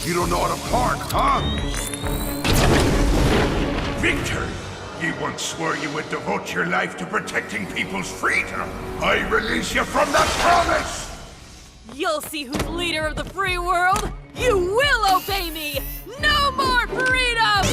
S22: You don't know how to park, huh? Victor, you once swore you would devote your life to protecting people's freedom. I release you from that promise!
S19: You'll see who's leader of the free world. You will obey me. No more freedom!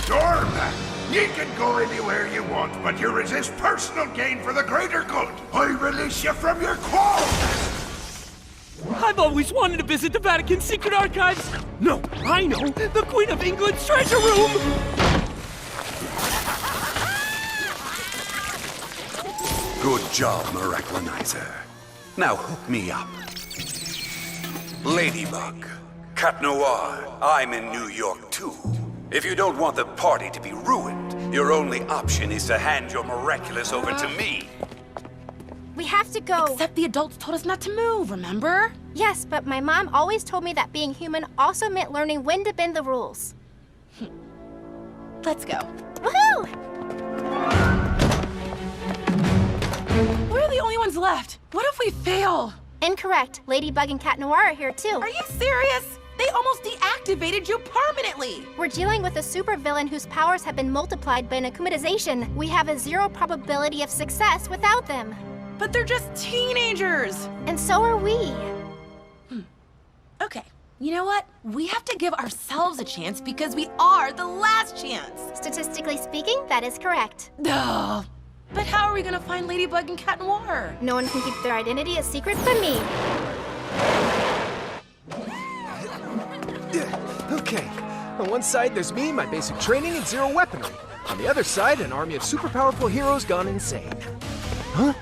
S22: Doorman, you can go anywhere you want, but you resist personal gain for the greater good. I release you from your quarrels.
S1: I've always wanted to visit the Vatican's secret archives. No, I know, the Queen of England's treasure room.
S5: Good job, Miraculonizer. Now hook me up. Ladybug, Cat Noir, I'm in New York too. If you don't want the party to be ruined, your only option is to hand your miraculous over to me.
S21: We have to go.
S7: Except the adults told us not to move, remember?
S21: Yes, but my mom always told me that being human also meant learning when to bend the rules.
S7: Let's go.
S21: Woohoo!
S7: We're the only ones left. What if we fail?
S21: Incorrect. Ladybug and Cat Noir are here too.
S7: Are you serious? They almost deactivated you permanently.
S21: We're dealing with a supervillain whose powers have been multiplied by an akumatization. We have a 0 probability of success without them.
S7: But they're just teenagers.
S21: And so are we.
S7: Okay, you know what? We have to give ourselves a chance because we are the last chance.
S21: Statistically speaking, that is correct.
S7: Duh. But how are we gonna find Ladybug and Cat Noir?
S21: No one can keep their identity a secret from me.
S12: Okay. On one side, there's me, my basic training, and 0 weaponry. On the other side, an army of super powerful heroes gone insane. Huh?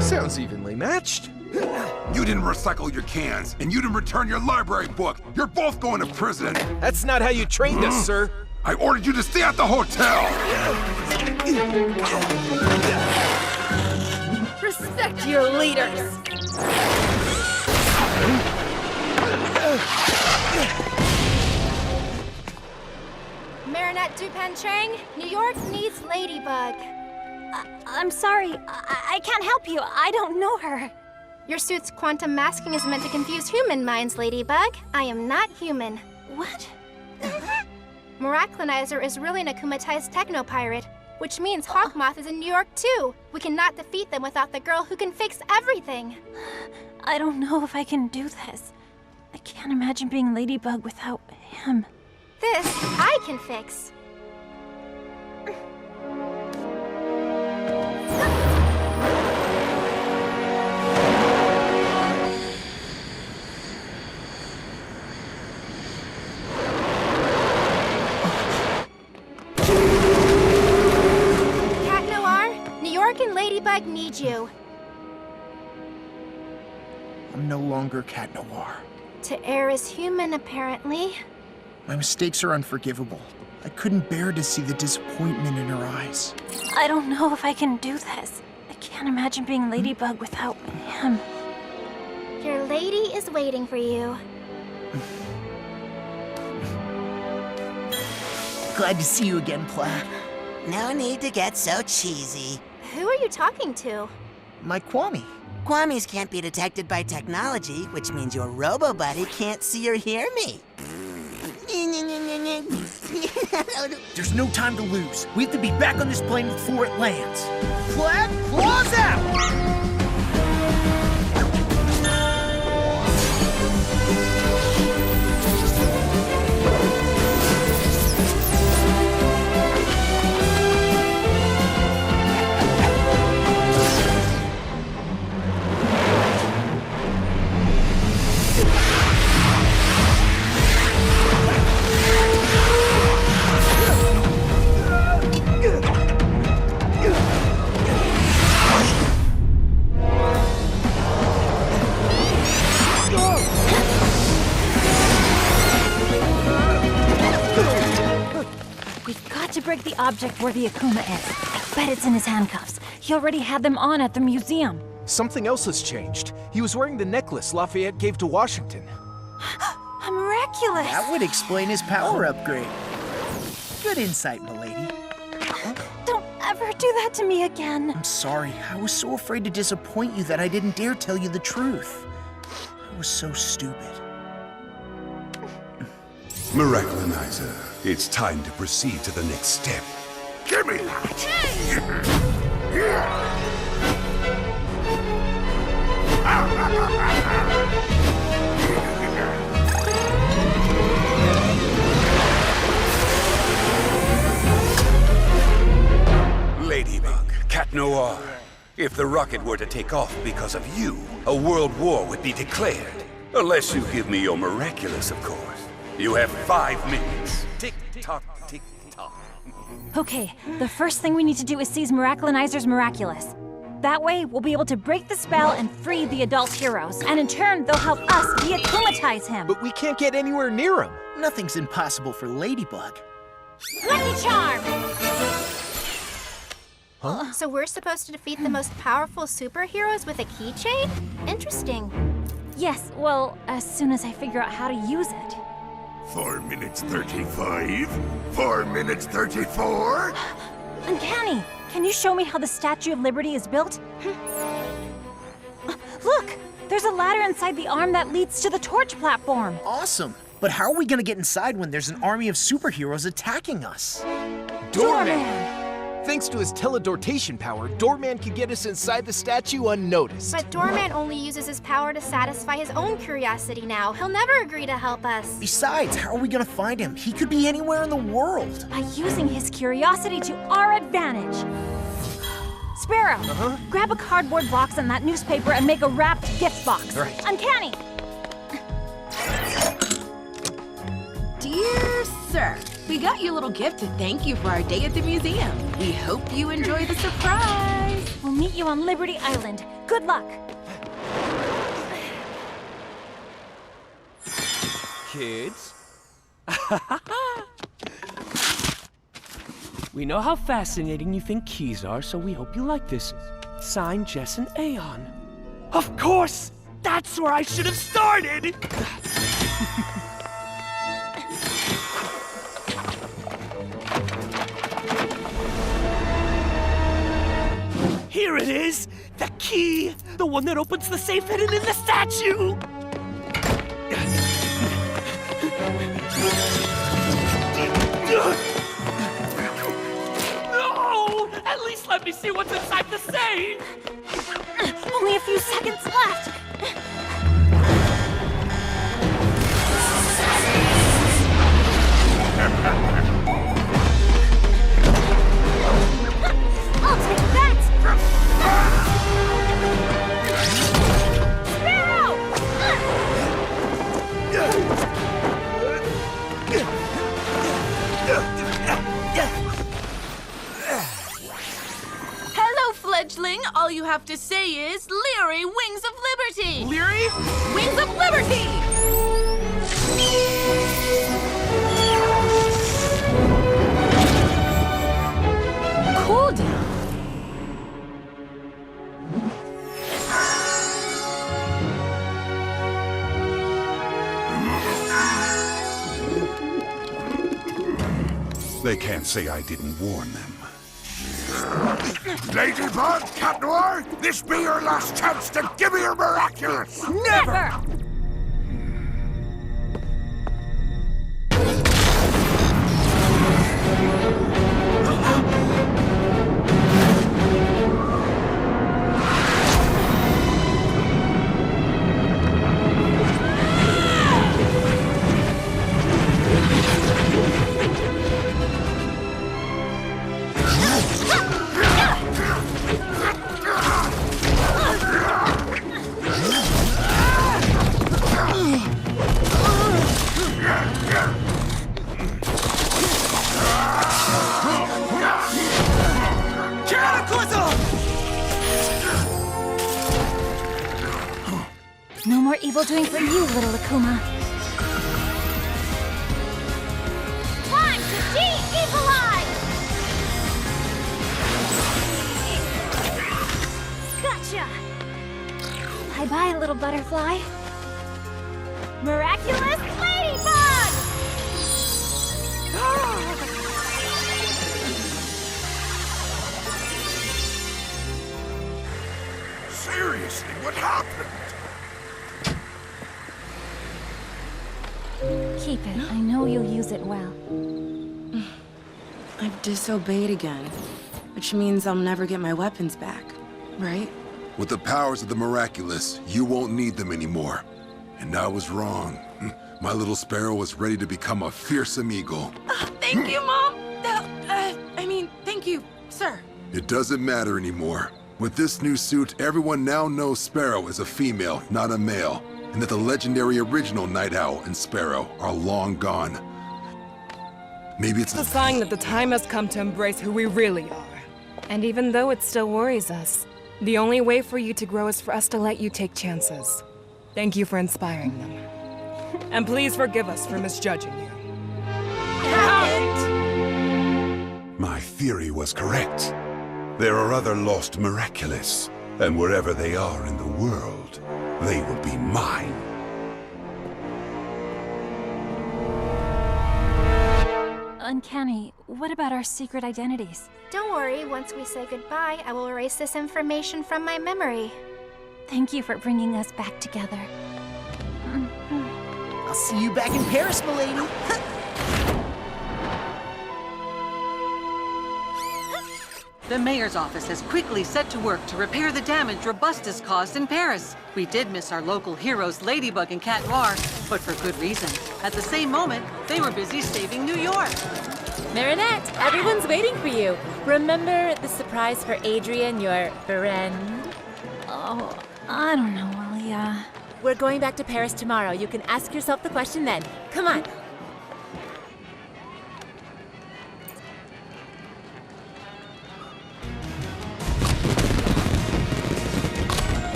S12: Sounds evenly matched.
S22: You didn't recycle your cans, and you didn't return your library book. You're both going to prison.
S12: That's not how you trained us, sir.
S22: I ordered you to stay at the hotel!
S19: Respect your leaders!
S21: Marinette Dupan Chang, New York needs Ladybug.
S3: I'm sorry. I can't help you. I don't know her.
S21: Your suit's quantum masking is meant to confuse human minds, Ladybug. I am not human.
S3: What?
S21: Miraclinizer is really an akumatized techno-pirate, which means Hawkmoth is in New York too. We cannot defeat them without the girl who can fix everything.
S3: I don't know if I can do this. I can't imagine being Ladybug without him.
S21: This, I can fix. Cat Noir, New York and Ladybug need you.
S2: I'm no longer Cat Noir.
S21: To err is human, apparently.
S2: My mistakes are unforgivable. I couldn't bear to see the disappointment in her eyes.
S3: I don't know if I can do this. I can't imagine being Ladybug without him.
S21: Your lady is waiting for you.
S2: Glad to see you again, Plaid.
S15: No need to get so cheesy.
S21: Who are you talking to?
S2: My Kwame.
S15: Kwamis can't be detected by technology, which means your robo-buddy can't see or hear me.
S2: There's no time to lose. We have to be back on this plane before it lands. Plaid, claws out!
S3: Break the object where the Akuma is. I bet it's in his handcuffs. He already had them on at the museum.
S12: Something else has changed. He was wearing the necklace Lafayette gave to Washington.
S3: Miraculous!
S2: That would explain his power upgrade. Good insight, milady.
S3: Don't ever do that to me again.
S2: I'm sorry. I was so afraid to disappoint you that I didn't dare tell you the truth. I was so stupid.
S5: Miraclinizer, it's time to proceed to the next step.
S22: Give me that!
S5: Ladybug, Cat Noir, if the rocket were to take off because of you, a world war would be declared. Unless you give me your miraculous, of course. You have 5 minutes. Tick-tock, tick-tock.
S3: Okay, the first thing we need to do is seize Miraclinizer's Miraculous. That way, we'll be able to break the spell and free the adult heroes. And in turn, they'll help us de-akumatize him.
S12: But we can't get anywhere near him.
S2: Nothing's impossible for Ladybug.
S3: Lucky Charm!
S12: Huh?
S21: So we're supposed to defeat the most powerful superheroes with a keychain? Interesting.
S3: Yes, well, as soon as I figure out how to use it.
S22: 4 minutes 35? 4 minutes 34?
S3: Uncanny! Can you show me how the Statue of Liberty is built? Look! There's a ladder inside the arm that leads to the torch platform.
S2: Awesome! But how are we gonna get inside when there's an army of superheroes attacking us?
S12: Doorman! Thanks to his teledortation power, Doorman can get us inside the statue unnoticed.
S21: But Doorman only uses his power to satisfy his own curiosity now. He'll never agree to help us.
S2: Besides, how are we gonna find him? He could be anywhere in the world.
S3: By using his curiosity to our advantage. Sparrow, grab a cardboard box and that newspaper and make a wrapped gift box.
S12: Right.
S3: Uncanny!
S7: Dear sir, we got you a little gift to thank you for our day at the museum. We hope you enjoy the surprise.
S3: We'll meet you on Liberty Island. Good luck.
S12: Kids?
S1: We know how fascinating you think keys are, so we hope you like this. Signed, Jess and Aeon. Of course! That's where I should have started! Here it is! The key! The one that opens the safe hidden in the statue! No! At least let me see what's inside the safe!
S3: Only a few seconds left! I'll take that! Sparrow!
S7: Hello, fledgling. All you have to say is Leary, Wings of Liberty.
S12: Leary?
S7: Wings of Liberty! Cool down.
S22: They can't say I didn't warn them. Ladybug, Cat Noir, this be your last chance to give me your miraculous!
S3: Never! No more evil doing for you, little Akuma. Time to de-evilize! Gotcha! Bye-bye, little butterfly. Miraculous Ladybug!
S22: Seriously, what happened?
S3: Keep it. I know you'll use it well.
S7: I've disobeyed again, which means I'll never get my weapons back, right?
S22: With the powers of the miraculous, you won't need them anymore. And I was wrong. My little sparrow was ready to become a fearsome eagle.
S7: Thank you, Mom! Thank you, sir.
S22: It doesn't matter anymore. With this new suit, everyone now knows Sparrow is a female, not a male, and that the legendary original Night Owl and Sparrow are long gone. Maybe it's
S8: a sign that the time has come to embrace who we really are. And even though it still worries us, the only way for you to grow is for us to let you take chances. Thank you for inspiring them. And please forgive us for misjudging you.
S22: My theory was correct. There are other lost miraculous, and wherever they are in the world, they will be mine.
S3: Uncanny, what about our secret identities?
S21: Don't worry, once we say goodbye, I will erase this information from my memory.
S3: Thank you for bringing us back together.
S2: I'll see you back in Paris, milady.
S11: The mayor's office has quickly set to work to repair the damage Robustus caused in Paris. We did miss our local heroes Ladybug and Cat Noir, but for good reason. At the same moment, they were busy saving New York.
S4: Marinette, everyone's waiting for you. Remember the surprise for Adrian, your friend?
S3: Oh, I don't know, Alia.
S4: We're going back to Paris tomorrow. You can ask yourself the question then. Come on.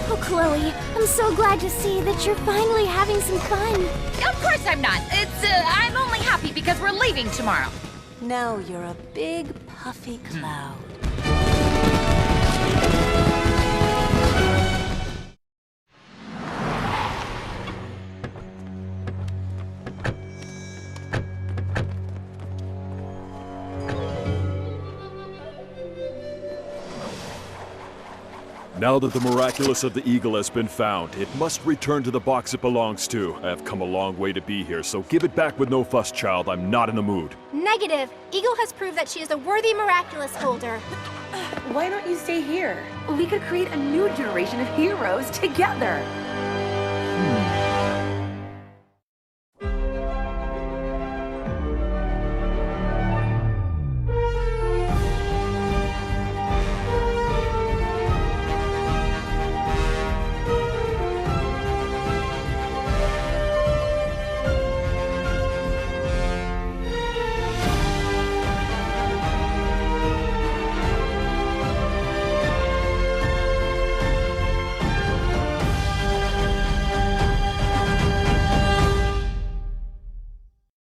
S14: Oh, Chloe, I'm so glad to see that you're finally having some fun.
S6: Of course I'm not. I'm only happy because we're leaving tomorrow.
S18: Now you're a big, puffy cloud.
S6: Now that the miraculous of the eagle has been found, it must return to the box it belongs to. I have come a long way to be here, so give it back with no fuss, child. I'm not in the mood.
S21: Negative. Eagle has proved that she is a worthy miraculous holder.
S7: Why don't you stay here? We could create a new generation of heroes together.